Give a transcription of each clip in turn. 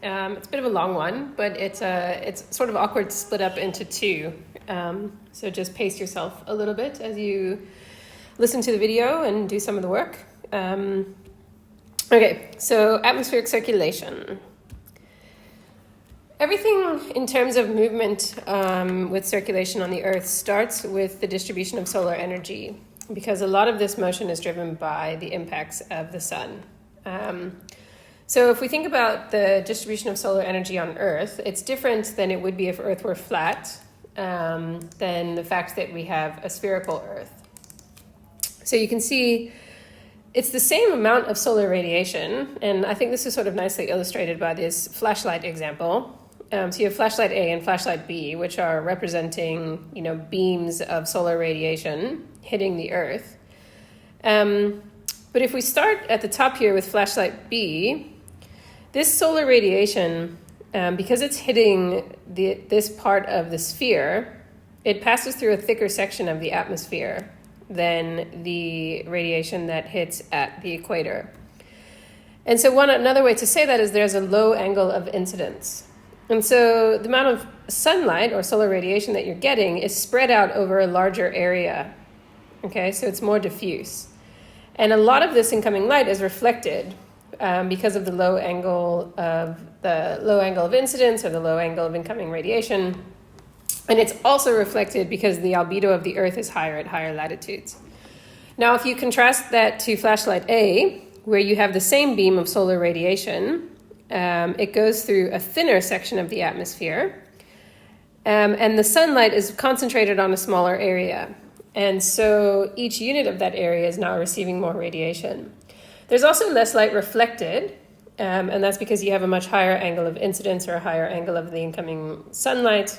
It's a bit of a long one, but it's sort of awkward to split up into two. So just pace yourself a little bit as you listen to the video and do some of the work. Okay, so atmospheric circulation. Everything in terms of movement with circulation on the Earth starts with the distribution of solar energy, because a lot of this motion is driven by the impacts of the sun. So if we think about the distribution of solar energy on Earth, it's different than it would be if Earth were flat, than the fact that we have a spherical Earth. So you can see it's the same amount of solar radiation, and I think this is sort of nicely illustrated by this flashlight example. So you have flashlight A and flashlight B, which are representing, beams of solar radiation hitting the Earth. But if we start at the top here with flashlight B, this solar radiation, because it's hitting this part of the sphere, it passes through a thicker section of the atmosphere than the radiation that hits at the equator. And so another way to say that is there's a low angle of incidence. And so the amount of sunlight or solar radiation that you're getting is spread out over a larger area. Okay, so it's more diffuse. And a lot of this incoming light is reflected because of the low angle of incidence or the low angle of incoming radiation. And it's also reflected because the albedo of the Earth is higher at higher latitudes. Now, if you contrast that to flashlight A, where you have the same beam of solar radiation, it goes through a thinner section of the atmosphere, and the sunlight is concentrated on a smaller area. And so each unit of that area is now receiving more radiation. There's also less light reflected, and that's because you have a much higher angle of incidence or a higher angle of the incoming sunlight.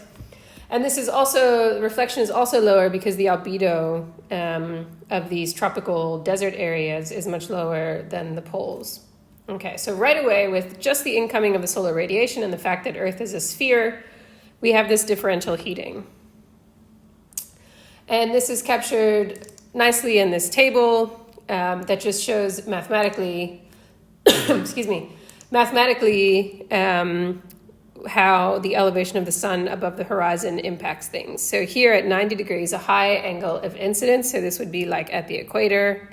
And reflection is also lower because the albedo of these tropical desert areas is much lower than the poles. Okay, so right away, with just the incoming of the solar radiation and the fact that Earth is a sphere, we have this differential heating. And this is captured nicely in this table that just shows mathematically, how the elevation of the sun above the horizon impacts things. So here at 90 degrees, a high angle of incidence, so this would be like at the equator.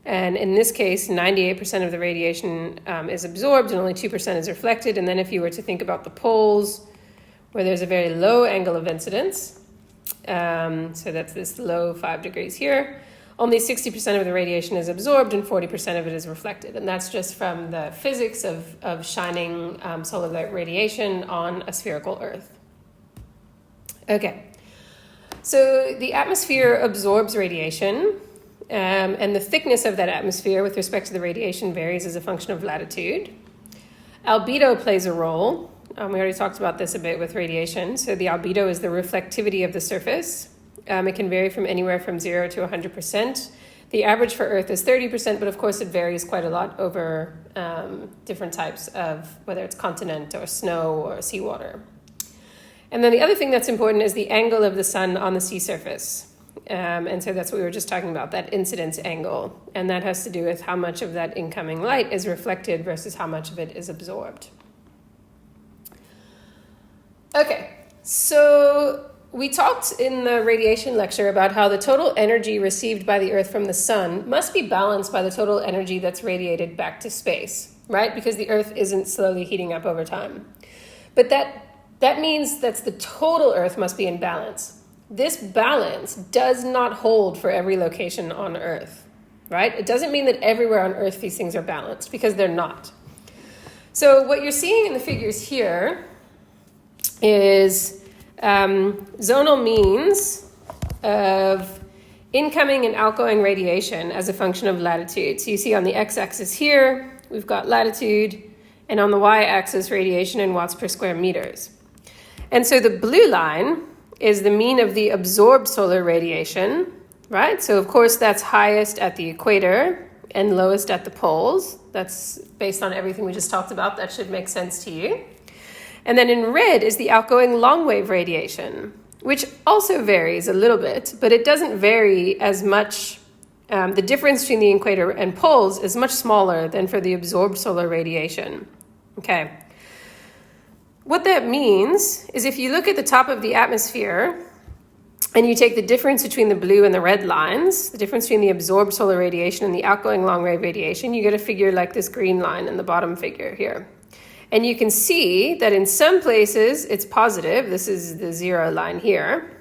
And in this case, 98% of the radiation is absorbed and only 2% is reflected. And then if you were to think about the poles, where there's a very low angle of incidence, so that's this low 5 degrees here, only 60% of the radiation is absorbed and 40% of it is reflected. And that's just from the physics of shining solar light radiation on a spherical Earth. Okay, so the atmosphere absorbs radiation, and the thickness of that atmosphere with respect to the radiation varies as a function of latitude. Albedo plays a role. We already talked about this a bit with radiation. So the albedo is the reflectivity of the surface. It can vary from anywhere from 0 to 100%. The average for Earth is 30%, but of course it varies quite a lot over different types of, whether it's continent or snow or seawater. And then the other thing that's important is the angle of the sun on the sea surface. And so that's what we were just talking about, that incidence angle. And that has to do with how much of that incoming light is reflected versus how much of it is absorbed. Okay, so we talked in the radiation lecture about how the total energy received by the Earth from the sun must be balanced by the total energy that's radiated back to space, right? Because the Earth isn't slowly heating up over time. But that means that the total Earth must be in balance. This balance does not hold for every location on Earth, right? It doesn't mean that everywhere on Earth these things are balanced, because they're not. So what you're seeing in the figures here is zonal means of incoming and outgoing radiation as a function of latitude. So you see on the x-axis here, we've got latitude, and on the y-axis, radiation in watts per square meters. And so the blue line is the mean of the absorbed solar radiation, right? So of course that's highest at the equator and lowest at the poles. That's based on everything we just talked about. That should make sense to you. And then in red is the outgoing long wave radiation, which also varies a little bit, but it doesn't vary as much. The difference between the equator and poles is much smaller than for the absorbed solar radiation. Okay. What that means is if you look at the top of the atmosphere and you take the difference between the blue and the red lines, the difference between the absorbed solar radiation and the outgoing long-wave radiation, you get a figure like this green line in the bottom figure here. And you can see that in some places it's positive. This is the 0 line here.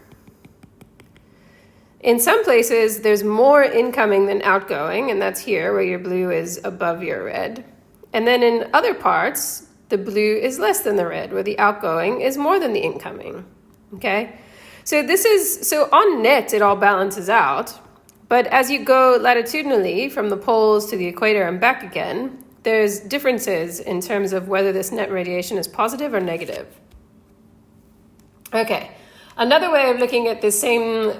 In some places, there's more incoming than outgoing, and that's here where your blue is above your red. And then in other parts, the blue is less than the red, where the outgoing is more than the incoming. Okay? So on net, it all balances out. But as you go latitudinally from the poles to the equator and back again, there's differences in terms of whether this net radiation is positive or negative. Okay. Another way of looking at this same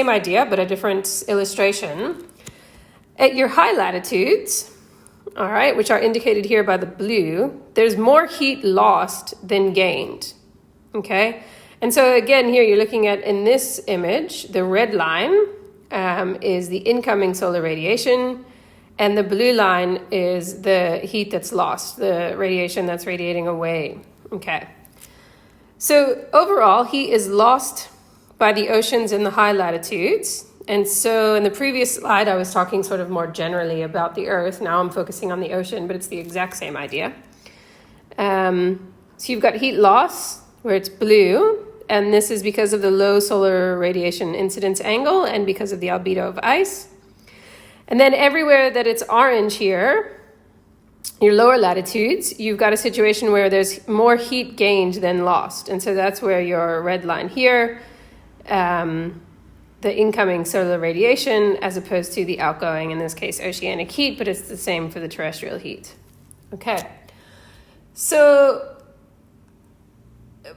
idea, but a different illustration, at your high latitudes, all right, which are indicated here by the blue, there's more heat lost than gained, okay? And so again, here you're looking at, in this image, the red line is the incoming solar radiation, and the blue line is the heat that's lost, the radiation that's radiating away, okay? So overall, heat is lost by the oceans in the high latitudes. And so in the previous slide, I was talking sort of more generally about the Earth. Now I'm focusing on the ocean, but it's the exact same idea. So you've got heat loss, where it's blue, and this is because of the low solar radiation incidence angle and because of the albedo of ice. And then everywhere that it's orange here, your lower latitudes, you've got a situation where there's more heat gained than lost. And so that's where your red line here, the incoming solar radiation as opposed to the outgoing, in this case, oceanic heat, but it's the same for the terrestrial heat. Okay. So,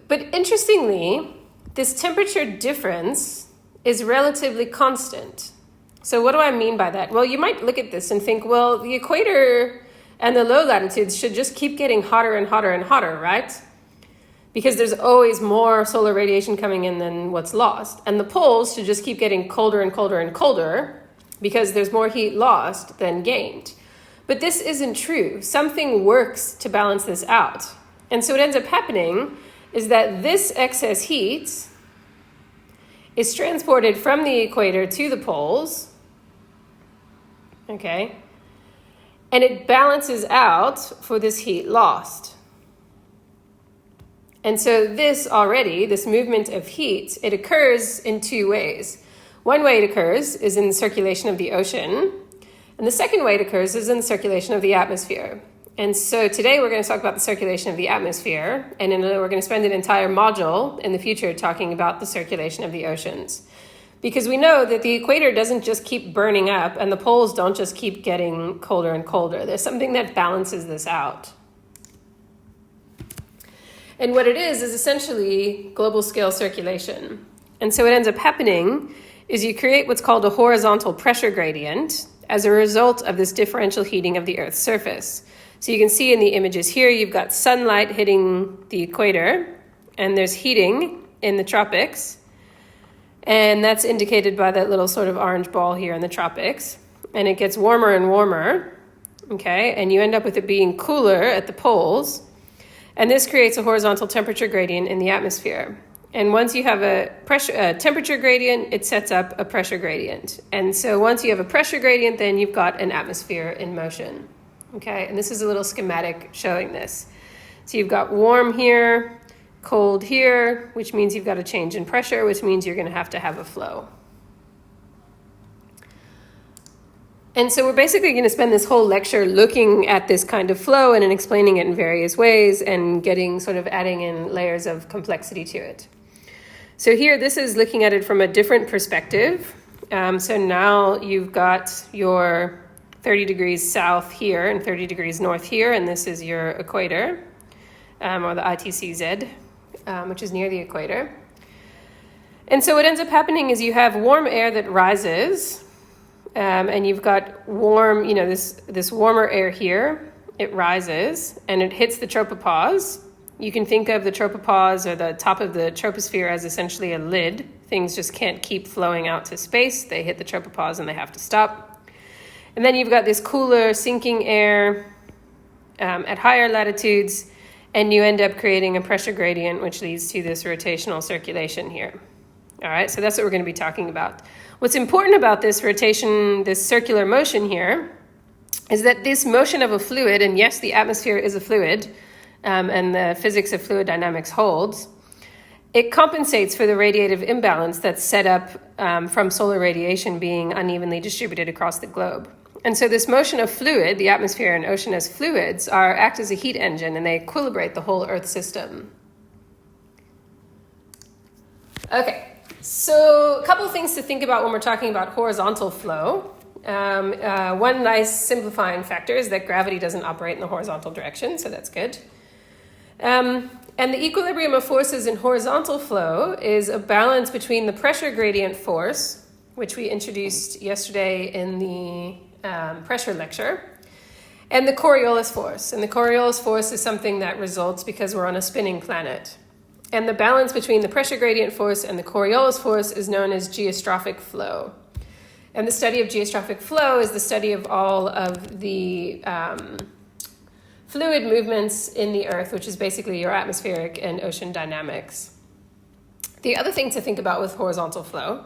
but interestingly, this temperature difference is relatively constant. So what do I mean by that? Well, you might look at this and think, well, the equator and the low latitudes should just keep getting hotter and hotter and hotter, right? Because there's always more solar radiation coming in than what's lost. And the poles should just keep getting colder and colder and colder because there's more heat lost than gained. But this isn't true. Something works to balance this out. And so what ends up happening is that this excess heat is transported from the equator to the poles, okay? And it balances out for this heat lost. And so this movement of heat, it occurs in two ways. One way it occurs is in the circulation of the ocean, and the second way it occurs is in the circulation of the atmosphere. And so today we're going to talk about the circulation of the atmosphere, and we're going to spend an entire module in the future talking about the circulation of the oceans. Because we know that the equator doesn't just keep burning up and the poles don't just keep getting colder and colder. There's something that balances this out. And what it is essentially global scale circulation. And so what ends up happening is you create what's called a horizontal pressure gradient as a result of this differential heating of the Earth's surface. So you can see in the images here, you've got sunlight hitting the equator, and there's heating in the tropics. And that's indicated by that little sort of orange ball here in the tropics. And it gets warmer and warmer, okay? And you end up with it being cooler at the poles. And this creates a horizontal temperature gradient in the atmosphere. And once you have a temperature gradient, it sets up a pressure gradient. And so once you have a pressure gradient, then you've got an atmosphere in motion, okay? And this is a little schematic showing this. So you've got warm here, cold here, which means you've got a change in pressure, which means you're going to have a flow. And so we're basically going to spend this whole lecture looking at this kind of flow and explaining it in various ways and adding in layers of complexity to it. So here, this is looking at it from a different perspective. So now you've got your 30 degrees south here and 30 degrees north here, and this is your equator, or the ITCZ. Which is near the equator. And so what ends up happening is you have warm air that rises, and you've got warm, this warmer air here, it rises, and it hits the tropopause. You can think of the tropopause or the top of the troposphere as essentially a lid. Things just can't keep flowing out to space. They hit the tropopause and they have to stop. And then you've got this cooler, sinking air at higher latitudes, and you end up creating a pressure gradient, which leads to this rotational circulation here. All right, so that's what we're going to be talking about. What's important about this rotation, this circular motion here, is that this motion of a fluid, and yes, the atmosphere is a fluid, and the physics of fluid dynamics holds, it compensates for the radiative imbalance that's set up from solar radiation being unevenly distributed across the globe. And so this motion of fluid, the atmosphere and ocean as fluids, act as a heat engine, and they equilibrate the whole Earth system. Okay, so a couple of things to think about when we're talking about horizontal flow. One nice simplifying factor is that gravity doesn't operate in the horizontal direction, so that's good. And the equilibrium of forces in horizontal flow is a balance between the pressure gradient force, which we introduced yesterday in the pressure lecture, and the Coriolis force. And the Coriolis force is something that results because we're on a spinning planet. And the balance between the pressure gradient force and the Coriolis force is known as geostrophic flow. And the study of geostrophic flow is the study of all of the fluid movements in the Earth, which is basically your atmospheric and ocean dynamics. The other thing to think about with horizontal flow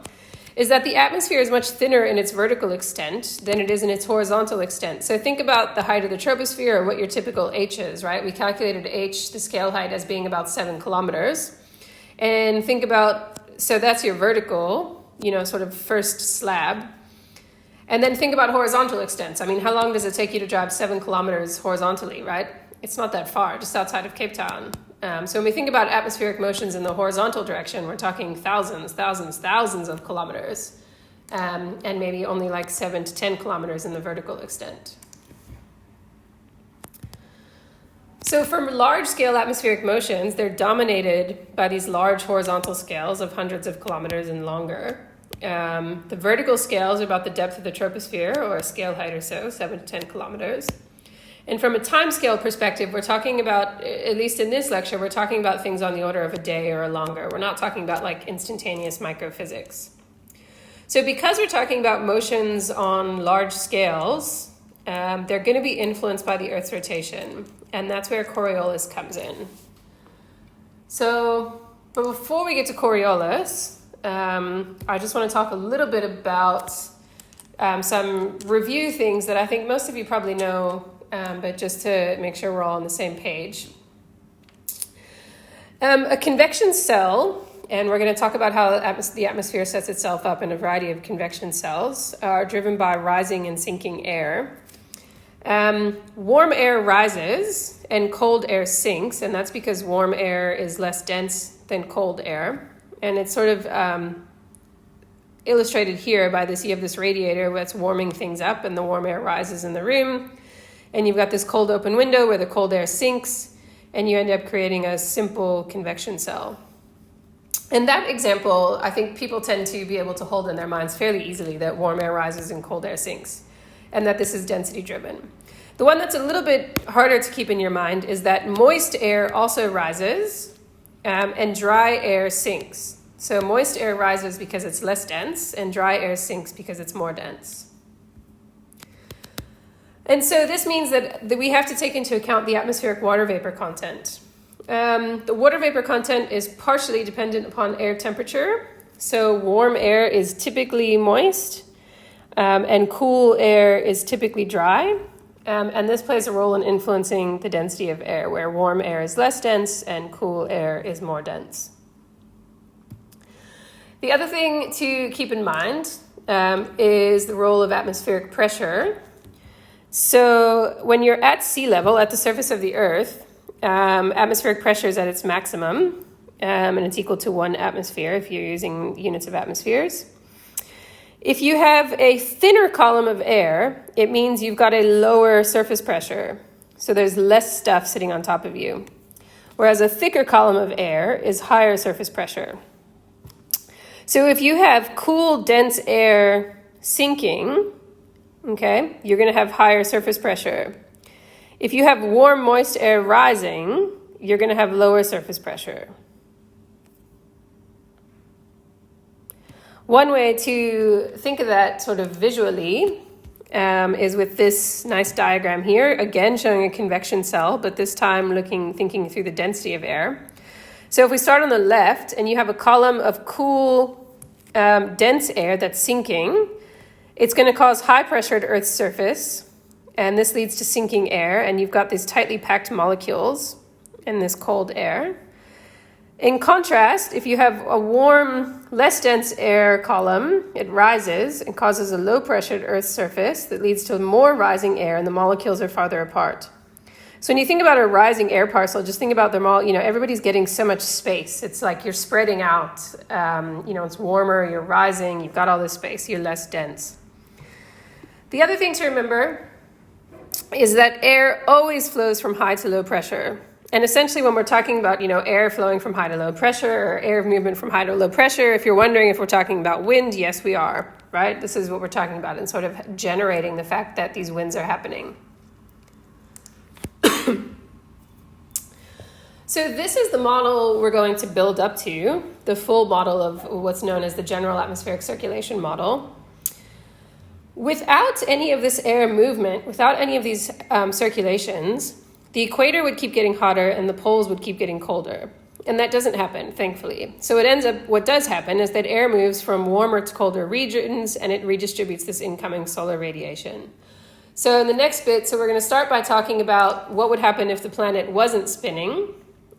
is that the atmosphere is much thinner in its vertical extent than it is in its horizontal extent. So think about the height of the troposphere, or what your typical H is, right? We calculated H, the scale height, as being about 7 kilometers. And think about, so that's your vertical, sort of first slab. And then think about horizontal extents. I mean, how long does it take you to drive 7 kilometers horizontally, right? It's not that far, just outside of Cape Town. So when we think about atmospheric motions in the horizontal direction, we're talking thousands of kilometers, and maybe only like 7 to 10 kilometers in the vertical extent. So for large-scale atmospheric motions, they're dominated by these large horizontal scales of hundreds of kilometers and longer. The vertical scales are about the depth of the troposphere, or a scale height or so, 7 to 10 kilometers. And from a time scale perspective, we're talking about, at least in this lecture, we're talking about things on the order of a day or longer. We're not talking about like instantaneous microphysics. So because we're talking about motions on large scales, they're going to be influenced by the Earth's rotation. And that's where Coriolis comes in. So, but before we get to Coriolis, I just want to talk a little bit about some review things that I think most of you probably know, but just to make sure we're all on the same page. A convection cell, and we're going to talk about how the atmosphere sets itself up in a variety of convection cells, are driven by rising and sinking air. Warm air rises and cold air sinks, and that's because warm air is less dense than cold air. And it's sort of illustrated here by this. You have this radiator that's warming things up, and the warm air rises in the room. And you've got this cold open window where the cold air sinks, and you end up creating a simple convection cell. And that example, I think people tend to be able to hold in their minds fairly easily, that warm air rises and cold air sinks, and that this is density driven. The one that's a little bit harder to keep in your mind is that moist air also rises, and dry air sinks. So moist air rises because it's less dense, and dry air sinks because it's more dense. And so this means that we have to take into account the atmospheric water vapor content. The water vapor content is partially dependent upon air temperature. So warm air is typically moist, and cool air is typically dry. And this plays a role in influencing the density of air, where warm air is less dense and cool air is more dense. The other thing to keep in mind is the role of atmospheric pressure. So when you're at sea level, at the surface of the Earth, atmospheric pressure is at its maximum, and it's equal to 1 atmosphere if you're using units of atmospheres. If you have a thinner column of air, it means you've got a lower surface pressure. So there's less stuff sitting on top of you. Whereas a thicker column of air is higher surface pressure. So if you have cool, dense air sinking, okay, you're going to have higher surface pressure. If you have warm, moist air rising, you're going to have lower surface pressure. One way to think of that sort of visually is with this nice diagram here, again showing a convection cell, but this time thinking through the density of air. So if we start on the left and you have a column of cool, dense air that's sinking, it's going to cause high pressure at Earth's surface, and this leads to sinking air, and you've got these tightly packed molecules in this cold air. In contrast, if you have a warm, less dense air column, it rises and causes a low pressure at Earth's surface that leads to more rising air, and the molecules are farther apart. So when you think about a rising air parcel, just think about them all, everybody's getting so much space. It's like you're spreading out, it's warmer, you're rising, you've got all this space, you're less dense. The other thing to remember is that air always flows from high to low pressure. And essentially when we're talking about, air flowing from high to low pressure or air movement from high to low pressure, if you're wondering if we're talking about wind, yes, we are, right? This is what we're talking about and sort of generating the fact that these winds are happening. So this is the model we're going to build up to, the full model of what's known as the general atmospheric circulation model. Without any of this air movement, without any of these circulations, the equator would keep getting hotter and the poles would keep getting colder. And that doesn't happen, thankfully. So what does happen is that air moves from warmer to colder regions and it redistributes this incoming solar radiation. So in the next bit, we're going to start by talking about what would happen if the planet wasn't spinning.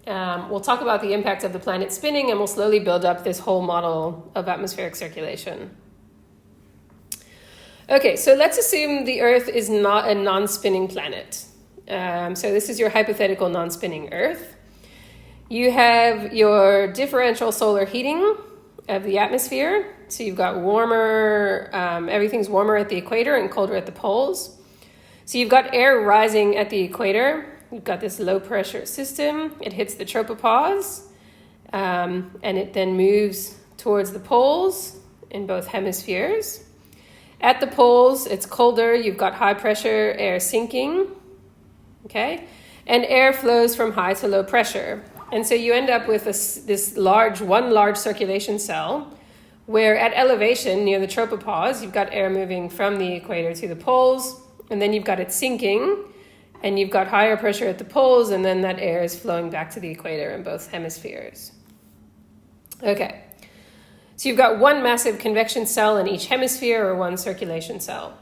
We'll talk about the impact of the planet spinning, and we'll slowly build up this whole model of atmospheric circulation. Okay, so let's assume the Earth is not a non-spinning planet. So this is your hypothetical non-spinning Earth. You have your differential solar heating of the atmosphere. So you've got warmer, everything's warmer at the equator and colder at the poles. So you've got air rising at the equator. You've got this low pressure system. It hits the tropopause, and it then moves towards the poles in both hemispheres. At the poles, it's colder. You've got high pressure air sinking, okay? And air flows from high to low pressure. And so you end up with one large circulation cell where at elevation near the tropopause, you've got air moving from the equator to the poles, and then you've got it sinking, and you've got higher pressure at the poles, and then that air is flowing back to the equator in both hemispheres. Okay, so you've got one massive convection cell in each hemisphere or one circulation cell.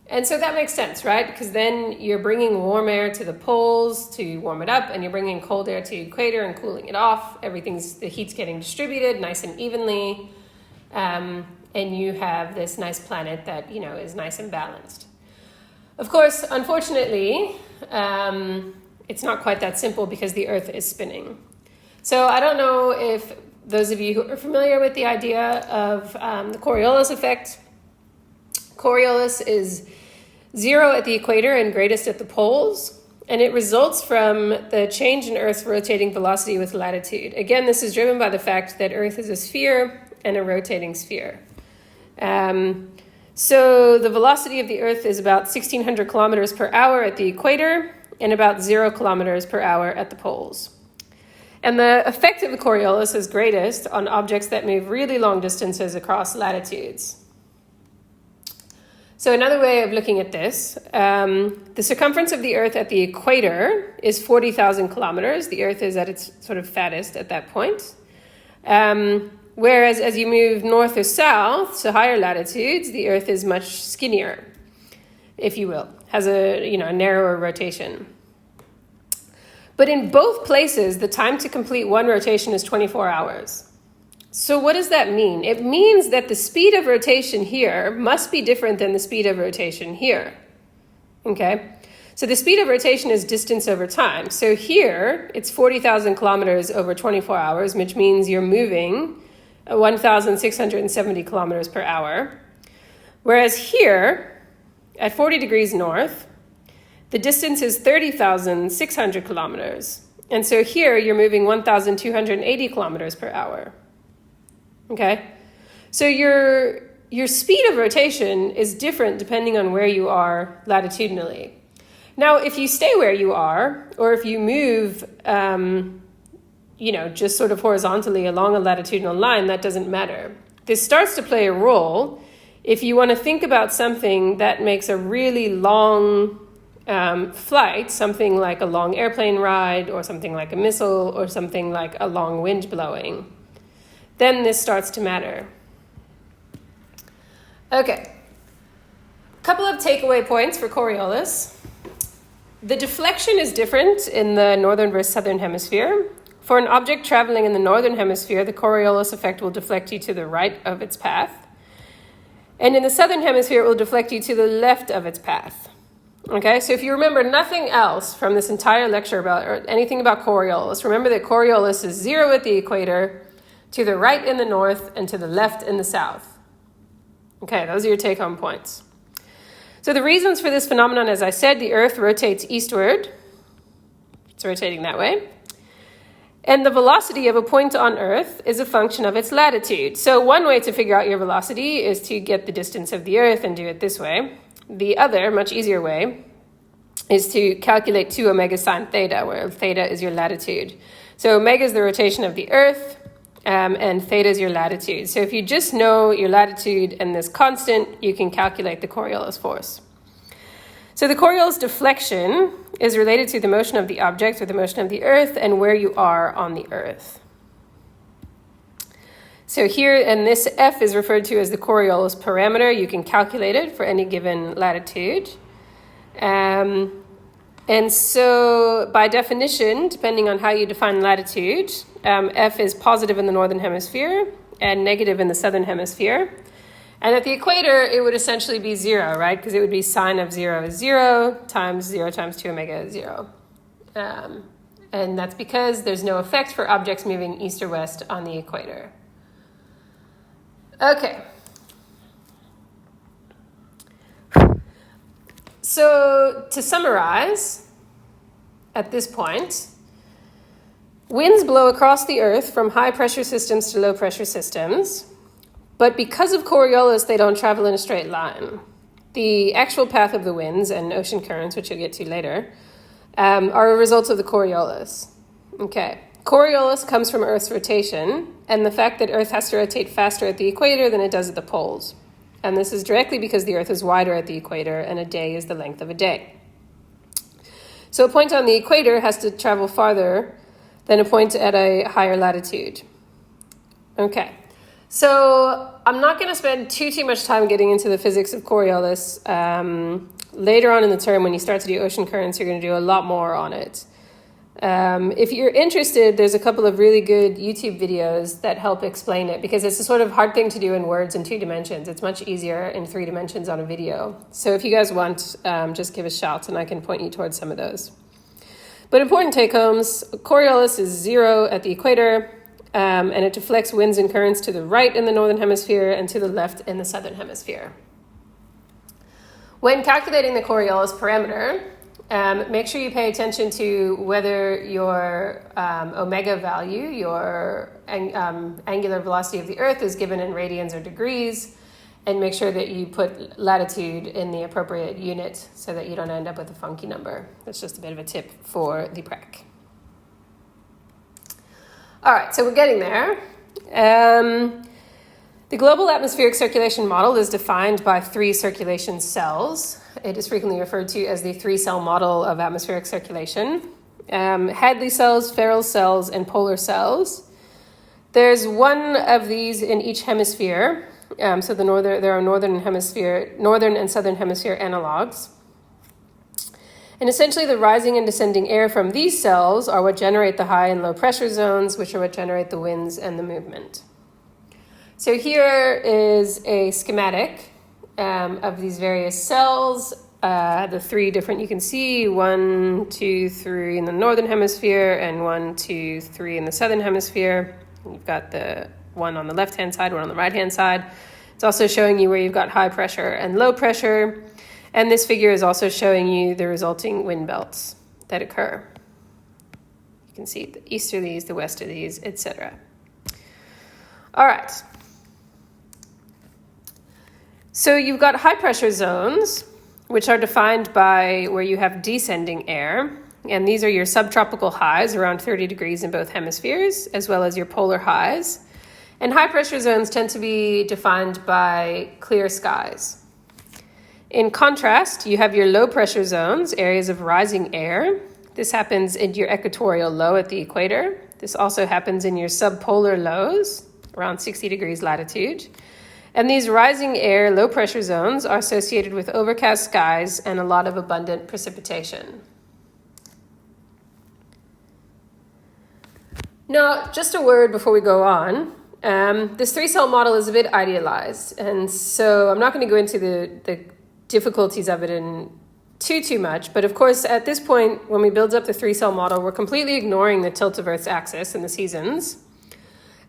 And so that makes sense, right? Because then you're bringing warm air to the poles to warm it up, and you're bringing cold air to the equator and cooling it off. The heat's getting distributed nice and evenly, and you have this nice planet that, is nice and balanced. Of course, unfortunately, it's not quite that simple because the Earth is spinning. So I don't know if those of you who are familiar with the idea of the Coriolis effect. Coriolis is zero at the equator and greatest at the poles, and it results from the change in Earth's rotating velocity with latitude. Again, this is driven by the fact that Earth is a sphere and a rotating sphere. So the velocity of the Earth is about 1,600 kilometers per hour at the equator and about 0 kilometers per hour at the poles. And the effect of the Coriolis is greatest on objects that move really long distances across latitudes. So another way of looking at this, the circumference of the Earth at the equator is 40,000 kilometers. The Earth is at its sort of fattest at that point. Whereas as you move north or south to higher latitudes, the Earth is much skinnier, if you will, has a narrower rotation. But in both places, the time to complete one rotation is 24 hours. So what does that mean? It means that the speed of rotation here must be different than the speed of rotation here. Okay? So the speed of rotation is distance over time. So here, it's 40,000 kilometers over 24 hours, which means you're moving 1,670 kilometers per hour. Whereas here, at 40 degrees north, the distance is 30,600 kilometers. And so here, you're moving 1,280 kilometers per hour. Okay? So your speed of rotation is different depending on where you are latitudinally. Now, if you stay where you are, or if you move just sort of horizontally along a latitudinal line, that doesn't matter. This starts to play a role if you want to think about something that makes a really long flight, something like a long airplane ride or something like a missile or something like a long wind blowing, then this starts to matter. Okay, a couple of takeaway points for Coriolis. The deflection is different in the northern versus southern hemisphere. For an object traveling in the northern hemisphere, the Coriolis effect will deflect you to the right of its path. And in the southern hemisphere, it will deflect you to the left of its path. Okay, so if you remember nothing else from this entire lecture about or anything about Coriolis, remember that Coriolis is 0 at the equator, to the right in the north, and to the left in the south. Okay, those are your take-home points. So the reasons for this phenomenon, as I said, the Earth rotates eastward. It's rotating that way. And the velocity of a point on Earth is a function of its latitude. So one way to figure out your velocity is to get the distance of the Earth and do it this way. The other, much easier way, is to calculate 2 omega sine theta, where theta is your latitude. So omega is the rotation of the Earth, and theta is your latitude. So if you just know your latitude and this constant, you can calculate the Coriolis force. So the Coriolis deflection is related to the motion of the object or the motion of the Earth and where you are on the Earth. So here, and this F is referred to as the Coriolis parameter. You can calculate it for any given latitude. And so by definition, depending on how you define latitude, F is positive in the northern hemisphere and negative in the southern hemisphere. And at the equator, it would essentially be 0, right? Because it would be sine of 0 is 0 times 2 omega is 0. And that's because there's no effect for objects moving east or west on the equator. Okay. So to summarize, at this point, winds blow across the Earth from high pressure systems to low pressure systems, but because of Coriolis, they don't travel in a straight line. The actual path of the winds and ocean currents, which you'll get to later, are a result of the Coriolis. Okay. Coriolis comes from Earth's rotation and the fact that Earth has to rotate faster at the equator than it does at the poles. And this is directly because the Earth is wider at the equator and a day is the length of a day. So a point on the equator has to travel farther than a point at a higher latitude. Okay, so I'm not going to spend too much time getting into the physics of Coriolis. Later on in the term, when you start to do ocean currents, you're going to do a lot more on it. If you're interested, there's a couple of really good YouTube videos that help explain it because it's a sort of hard thing to do in words in 2 dimensions. It's much easier in 3 dimensions on a video. So if you guys want, just give a shout and I can point you towards some of those. But important take-homes, Coriolis is 0 at the equator, and it deflects winds and currents to the right in the northern hemisphere and to the left in the southern hemisphere. When calculating the Coriolis parameter, make sure you pay attention to whether your omega value, your angular velocity of the Earth, is given in radians or degrees, and make sure that you put latitude in the appropriate unit so that you don't end up with a funky number. That's just a bit of a tip for the prac. All right, so we're getting there. The global atmospheric circulation model is defined by 3 circulation cells. It is frequently referred to as the 3-cell model of atmospheric circulation. Hadley cells, Ferrel cells, and polar cells. There's one of these in each hemisphere. So there are northern and southern hemisphere analogs. And essentially the rising and descending air from these cells are what generate the high and low pressure zones, which are what generate the winds and the movement. So here is a schematic of these various cells, the 3 different, you can see 1, 2, 3 in the northern hemisphere and 1, 2, 3 in the southern hemisphere. You've got the one on the left-hand side, one on the right-hand side. It's also showing you where you've got high pressure and low pressure. And this figure is also showing you the resulting wind belts that occur. You can see the east of these, the west of these, etc. All right. So you've got high pressure zones, which are defined by where you have descending air. And these are your subtropical highs around 30 degrees in both hemispheres, as well as your polar highs. And high pressure zones tend to be defined by clear skies. In contrast, you have your low pressure zones, areas of rising air. This happens in your equatorial low at the equator. This also happens in your subpolar lows, around 60 degrees latitude. And these rising air, low pressure zones are associated with overcast skies and a lot of abundant precipitation. Now, just a word before we go on. This three-cell model is a bit idealized, and so I'm not going to go into the difficulties of it in too much, but of course, at this point, when we build up the three-cell model, we're completely ignoring the tilt of Earth's axis and the seasons.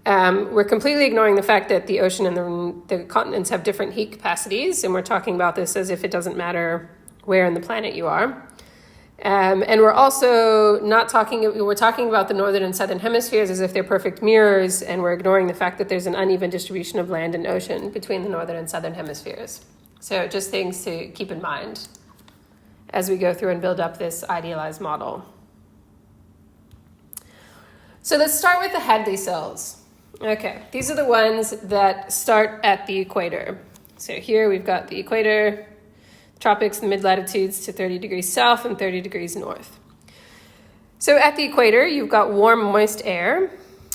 We're completely ignoring the fact that the ocean and the continents have different heat capacities, and we're talking about this as if it doesn't matter where in the planet you are. And we're also we're talking about the northern and southern hemispheres as if they're perfect mirrors, and we're ignoring the fact that there's an uneven distribution of land and ocean between the northern and southern hemispheres. So just things to keep in mind as we go through and build up this idealized model. So let's start with the Hadley cells. Okay, these are the ones that start at the equator. So here we've got the equator, tropics, and mid-latitudes to 30 degrees south and 30 degrees north. So at the equator, you've got warm, moist air.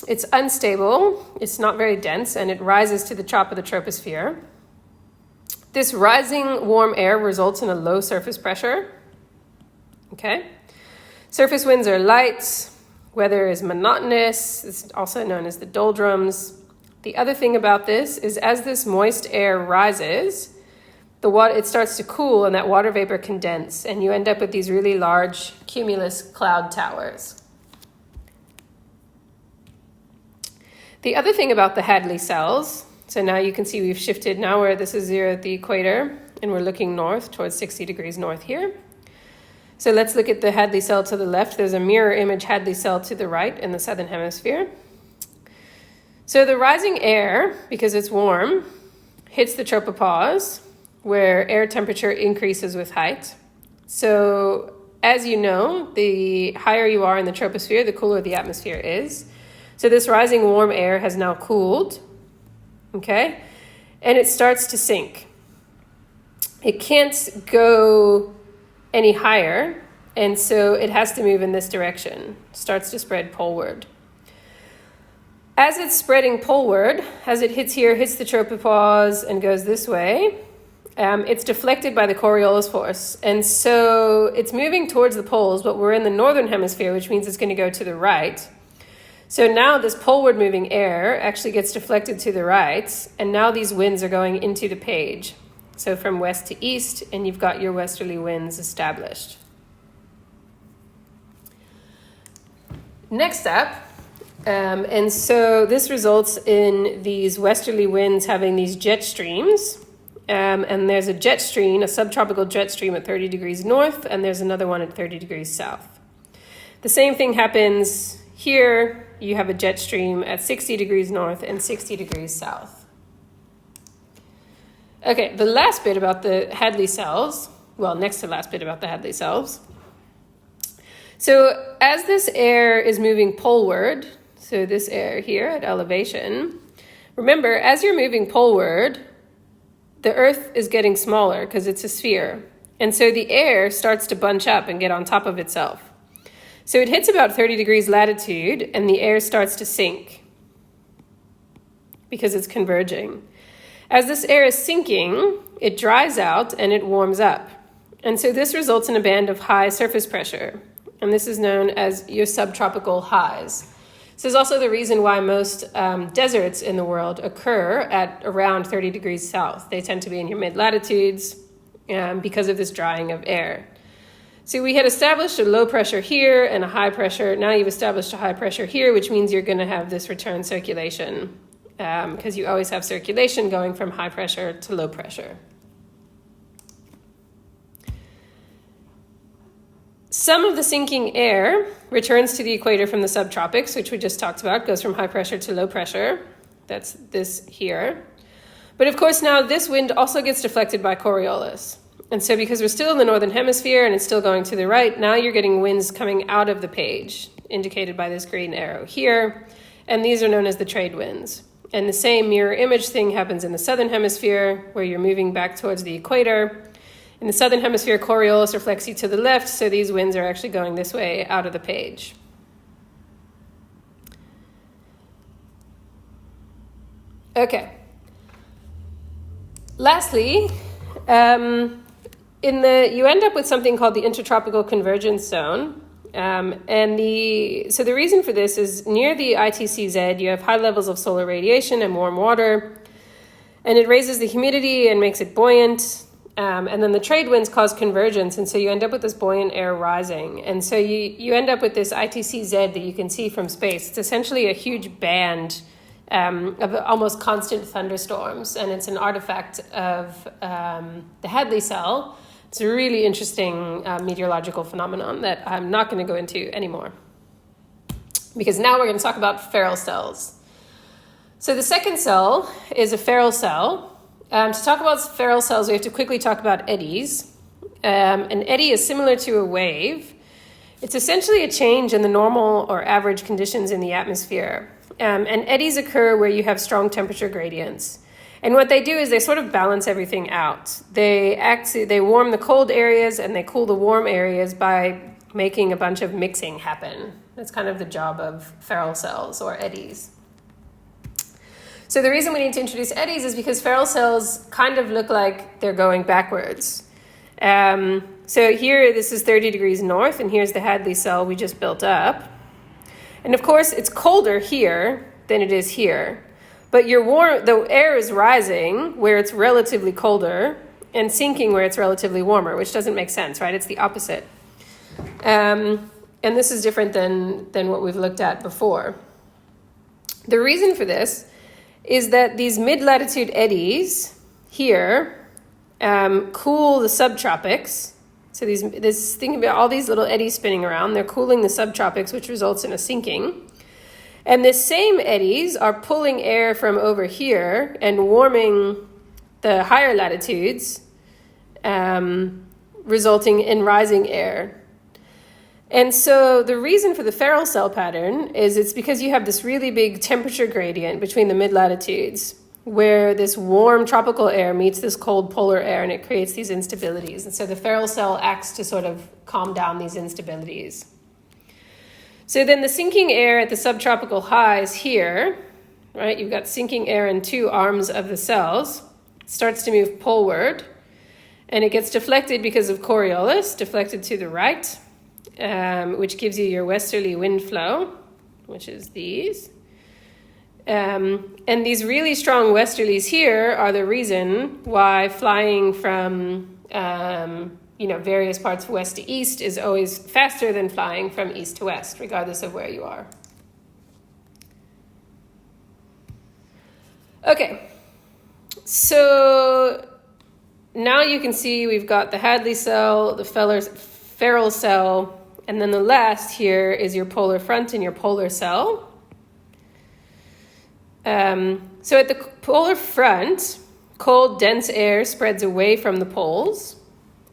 It's unstable, it's not very dense, and it rises to the top of the troposphere. This rising warm air results in a low surface pressure. Okay. Surface winds are light. Weather is monotonous. It's also known as the doldrums. The other thing about this is as this moist air rises, it starts to cool and that water vapor condense, and you end up with these really large cumulus cloud towers. The other thing about the Hadley cells, so now you can see we've shifted, now this is 0 at the equator, and we're looking north towards 60 degrees north here. So let's look at the Hadley cell to the left. There's a mirror image Hadley cell to the right in the southern hemisphere. So the rising air, because it's warm, hits the tropopause, where air temperature increases with height. So as you know, the higher you are in the troposphere, the cooler the atmosphere is. So this rising warm air has now cooled. Okay, and it starts to sink. It can't go any higher, and so it has to move in this direction. It starts to spread poleward. As it's spreading poleward, as it hits the tropopause and goes this way, it's deflected by the Coriolis force, and so it's moving towards the poles, but we're in the northern hemisphere, which means it's going to go to the right. So now this poleward moving air actually gets deflected to the right, and now these winds are going into the page. So from west to east, and you've got your westerly winds established. Next up, and so this results in these westerly winds having these jet streams, and there's a jet stream, a subtropical jet stream at 30 degrees north, and there's another one at 30 degrees south. The same thing happens here. You have a jet stream at 60 degrees north and 60 degrees south. Okay, the last bit about the Hadley cells, well, next to the last bit about the Hadley cells. So as this air is moving poleward, so this air here at elevation, remember, as you're moving poleward, the Earth is getting smaller because it's a sphere. And so the air starts to bunch up and get on top of itself. So it hits about 30 degrees latitude and the air starts to sink because it's converging. As this air is sinking, it dries out and it warms up. And so this results in a band of high surface pressure. And this is known as your subtropical highs. This is also the reason why most deserts in the world occur at around 30 degrees south. They tend to be in your mid-latitudes because of this drying of air. So we had established a low pressure here and a high pressure. Now you've established a high pressure here, which means you're going to have this return circulation because you always have circulation going from high pressure to low pressure. Some of the sinking air returns to the equator from the subtropics, which we just talked about, goes from high pressure to low pressure. That's this here. But of course now this wind also gets deflected by Coriolis. And so because we're still in the northern hemisphere and it's still going to the right, now you're getting winds coming out of the page, indicated by this green arrow here. And these are known as the trade winds. And the same mirror image thing happens in the southern hemisphere, where you're moving back towards the equator. In the southern hemisphere, Coriolis reflects you to the left, so these winds are actually going this way out of the page. Okay. Lastly, you end up with something called the intertropical convergence zone. So the reason for this is near the ITCZ, you have high levels of solar radiation and warm water, and it raises the humidity and makes it buoyant. And then the trade winds cause convergence, and so you end up with this buoyant air rising. And so you end up with this ITCZ that you can see from space. It's essentially a huge band of almost constant thunderstorms, and it's an artifact of the Hadley cell. It's a really interesting meteorological phenomenon that I'm not going to go into anymore, because now we're going to talk about Ferrel cells. So the second cell is a Ferrel cell. To talk about Ferrel cells, we have to quickly talk about eddies. An eddy is similar to a wave. It's essentially a change in the normal or average conditions in the atmosphere. And eddies occur where you have strong temperature gradients. And what they do is they sort of balance everything out. They warm the cold areas and they cool the warm areas by making a bunch of mixing happen. That's kind of the job of Ferrel cells or eddies. So the reason we need to introduce eddies is because Ferrel cells kind of look like they're going backwards. So here, this is 30 degrees north, and here's the Hadley cell we just built up. And of course, it's colder here than it is here. But the air is rising where it's relatively colder and sinking where it's relatively warmer, which doesn't make sense, right? It's the opposite. And this is different than what we've looked at before. The reason for this is that these mid-latitude eddies here cool the subtropics. So think about all these little eddies spinning around. They're cooling the subtropics, which results in a sinking. And the same eddies are pulling air from over here and warming the higher latitudes, resulting in rising air. And so the reason for the Ferrel cell pattern is it's because you have this really big temperature gradient between the mid-latitudes, where this warm tropical air meets this cold polar air, and it creates these instabilities. And so the Ferrel cell acts to sort of calm down these instabilities. So then the sinking air at the subtropical highs here, right? You've got sinking air in two arms of the cells. It starts to move poleward, and it gets deflected because of Coriolis, deflected to the right, which gives you your westerly wind flow, which is these. And these really strong westerlies here are the reason why flying from various parts of west to east is always faster than flying from east to west, regardless of where you are. Okay, so now you can see we've got the Hadley cell, the Ferrel cell, and then the last here is your polar front and your polar cell. So at the polar front, cold, dense air spreads away from the poles.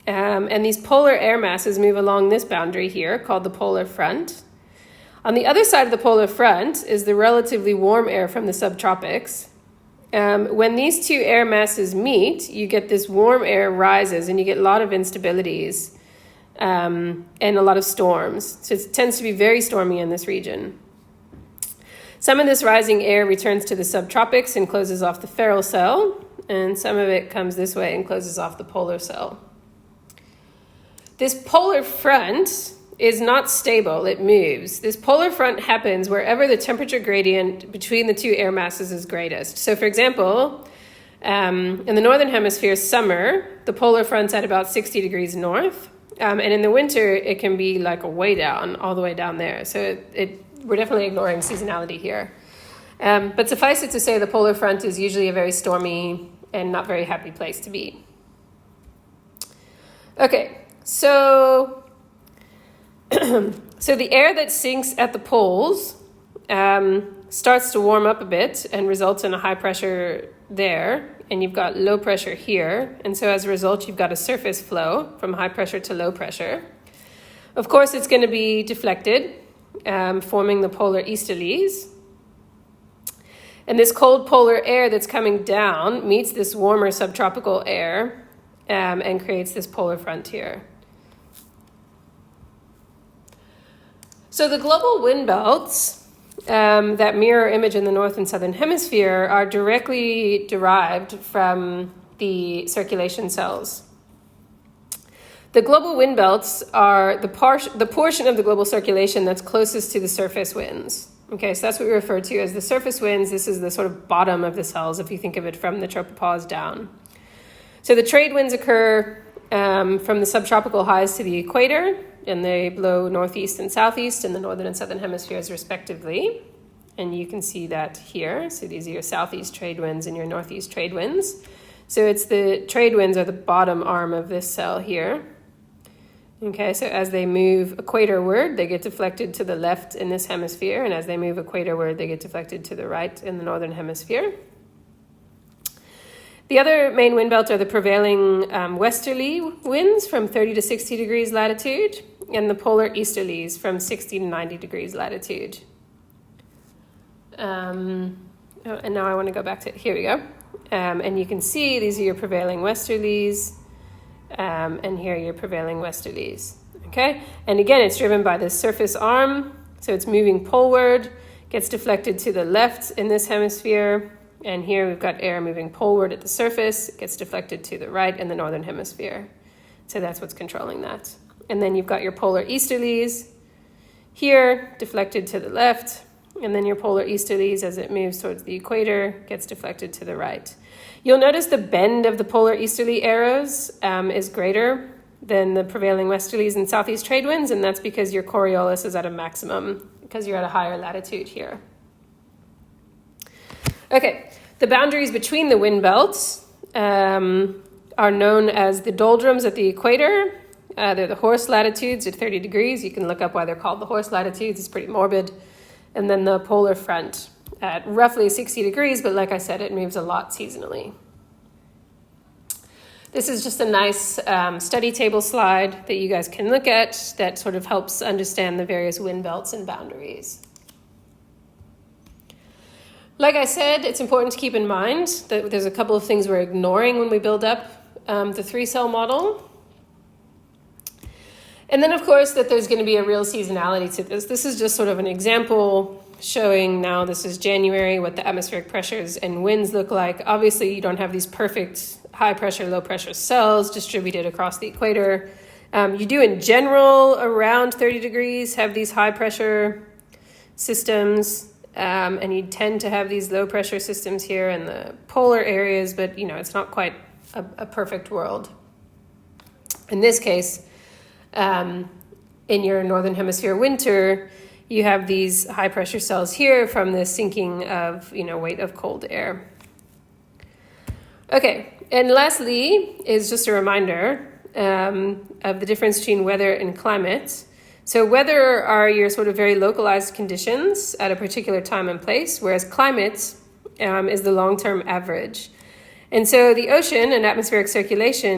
And these polar air masses move along this boundary here, called the polar front. On the other side of the polar front is the relatively warm air from the subtropics. When these two air masses meet, you get this warm air rises, and you get a lot of instabilities and a lot of storms. So it tends to be very stormy in this region. Some of this rising air returns to the subtropics and closes off the Ferrel cell, and some of it comes this way and closes off the polar cell. This polar front is not stable, it moves. This polar front happens wherever the temperature gradient between the two air masses is greatest. So for example, in the northern hemisphere summer, the polar front's at about 60 degrees north. And in the winter, it can be like way down, all the way down there. So we're definitely ignoring seasonality here. But suffice it to say, the polar front is usually a very stormy and not very happy place to be. Okay. So the air that sinks at the poles starts to warm up a bit and results in a high pressure there, and you've got low pressure here. And so as a result, you've got a surface flow from high pressure to low pressure. Of course, it's going to be deflected, forming the polar easterlies. And this cold polar air that's coming down meets this warmer subtropical air and creates this polar frontier. So the global wind belts that mirror image in the north and southern hemisphere are directly derived from the circulation cells. The global wind belts are the portion of the global circulation that's closest to the surface winds. Okay, so that's what we refer to as the surface winds. This is the sort of bottom of the cells if you think of it from the tropopause down. So the trade winds occur from the subtropical highs to the equator, and they blow northeast and southeast in the northern and southern hemispheres respectively. And you can see that here. So these are your southeast trade winds and your northeast trade winds. So it's the trade winds are the bottom arm of this cell here. Okay, so as they move equatorward, they get deflected to the left in this hemisphere, and as they move equatorward, they get deflected to the right in the northern hemisphere. The other main wind belts are the prevailing westerly winds from 30 to 60 degrees latitude, and the polar easterlies from 60 to 90 degrees latitude. And now I want to go back to, here we go. And you can see these are your prevailing westerlies, and here are your prevailing westerlies. Okay, and again, it's driven by this surface arm, so it's moving poleward, gets deflected to the left in this hemisphere, and here we've got air moving poleward at the surface, it gets deflected to the right in the northern hemisphere. So that's what's controlling that. And then you've got your polar easterlies here, deflected to the left, and then your polar easterlies as it moves towards the equator gets deflected to the right. You'll notice the bend of the polar easterly arrows is greater than the prevailing westerlies and southeast trade winds, and that's because your Coriolis is at a maximum, because you're at a higher latitude here. Okay, the boundaries between the wind belts are known as the doldrums at the equator. They're the horse latitudes at 30 degrees. You can look up why they're called the horse latitudes. It's pretty morbid. And then the polar front at roughly 60 degrees, but like I said, it moves a lot seasonally. This is just a nice study table slide that you guys can look at that sort of helps understand the various wind belts and boundaries. Like I said, it's important to keep in mind that there's a couple of things we're ignoring when we build up the three-cell model. And then, of course, that there's going to be a real seasonality to this. This is just sort of an example showing now this is January, what the atmospheric pressures and winds look like. Obviously, you don't have these perfect high pressure, low pressure cells distributed across the equator. You do in general around 30 degrees have these high pressure systems. And you tend to have these low pressure systems here in the polar areas, but it's not quite a perfect world. In this case, in your northern hemisphere winter, you have these high pressure cells here from the sinking of weight of cold air. Okay, and lastly is just a reminder of the difference between weather and climate. So weather are your sort of very localized conditions at a particular time and place, whereas climate is the long-term average. And so the ocean and atmospheric circulation